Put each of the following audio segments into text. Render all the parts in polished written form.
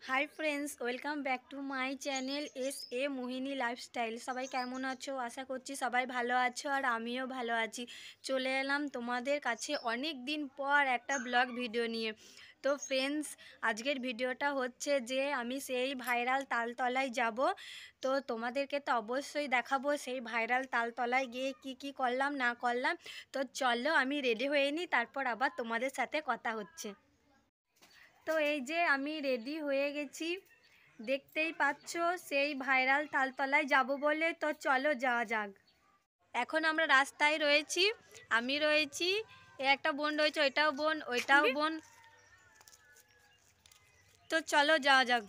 Hi friends, welcome back to my channel S Mohini lifestyle. সবাই কেমন আছো? আশা করছি সবাই ভালো আছো আর আমিও ভালো আছি। চলে এলাম তোমাদের কাছে অনেক দিন পর একটা ব্লগ ভিডিও নিয়ে। তো ফ্রেন্ডস, আজকের ভিডিওটা হচ্ছে যে আমি সেই ভাইরাল তালতলায় যাব। তো তোমাদেরকে তো অবশ্যই দেখাবো সেই ভাইরাল তালতলায় গিয়ে কি করলাম না করলাম। তো চলো আমি রেডি হয়ে নিই, তারপর আবার তোমাদের সাথে কথা হচ্ছে। তো এই যে আমি রেডি হয়ে গেছি, দেখতেই পাচ্ছ সেই ভাইরাল তালতলায় যাব বলে। তো চলো যাওয়া যাক। এখন আমরা রাস্তায় রয়েছি, আমি রয়েছি, এ একটা বোন রয়েছে, ওইটাও বোন, ওইটাও বোন। তো চলো যাওয়া যাক।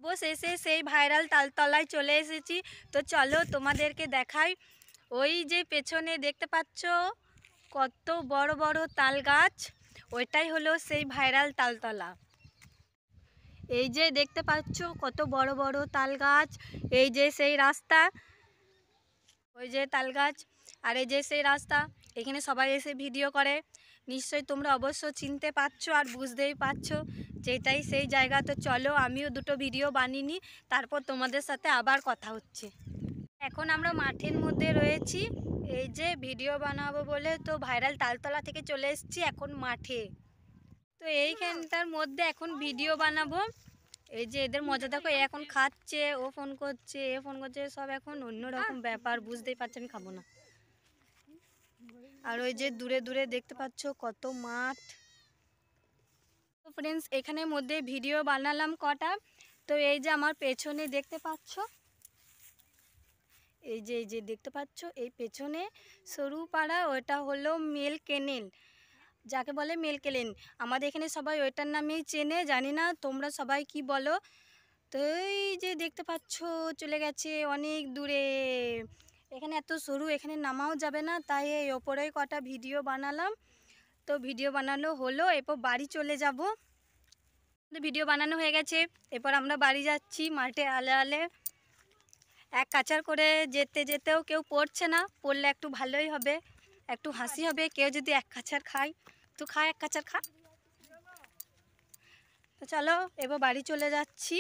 বস এসে সেই ভাইরাল তালতলায় চলে এসেছি। তো চলো তোমাদেরকে দেখাই। ওই যে পেছনে দেখতে পাচ্ছ কত বড় বড় তাল গাছ, ওইটাই হলো সেই ভাইরাল তালতলা। এই যে দেখতে পাচ্ছ কত বড় বড় তাল গাছ, এই যে সেই রাস্তা, ওই যে তাল গাছ, আর এই যে সেই রাস্তা। এখানে সবাই এসে ভিডিও করে, নিশ্চয়ই তোমরা অবশ্য চিনতে পারছো আর বুঝতেই পারছো যেটাই সেই জায়গা। তো চলো আমিও দুটো ভিডিও বানিয়ে নিই, তারপর তোমাদের সাথে আবার কথা হচ্ছে। এখন আমরা মাঠের মধ্যে রয়েছি, এই যে ভিডিও বানাবো বলে তো ভাইরাল তালতলা থেকে চলে এসেছি এখন মাঠে। তো এইখানটার মধ্যে এখন ভিডিও বানাবো। এই যে এদের মজা দেখো, এ এখন খাচ্ছে, ও ফোন করছে, এ ফোন করছে, সব এখন অন্যরকম ব্যাপার, বুঝতেই পারছি আমি খাবো না। আর ওই যে দূরে দূরে দেখতে পাচ্ছ কত মাঠ। তো ফ্রেন্ডস, এখানের মধ্যে ভিডিও বানালাম কটা। তো এই যে আমার পেছনে দেখতে পাচ্ছ, এই যে দেখতে পাচ্ছ এই পেছনে সরু পাড়া, ওটা হলো মেল কেনেল, যাকে বলে মেল কেনেল। আমাদের এখানে সবাই ওইটার নামেই চেনে, জানি না তোমরা সবাই কি বলো। তো এই যে দেখতে পাচ্ছ চলে গেছে অনেক দূরে, এখানে এত সরু, এখানে নামাও যাবে না, তাই এই ওপরেই কটা ভিডিও বানালাম। তো ভিডিও বানানো হলো, এরপর বাড়ি চলে যাব। ভিডিও বানানো হয়ে গেছে, এরপর আমরা বাড়ি যাচ্ছি মাঠে আলে আলে। এক কাচার করে যেতে যেতেও কেউ পড়ছে না, পড়লে একটু ভালোই হবে, একটু হাসি হবে। কেউ যদি এক কাচার খায়, তো খা, এক কাচার খা। তো চলো এবার বাড়ি চলে যাচ্ছি।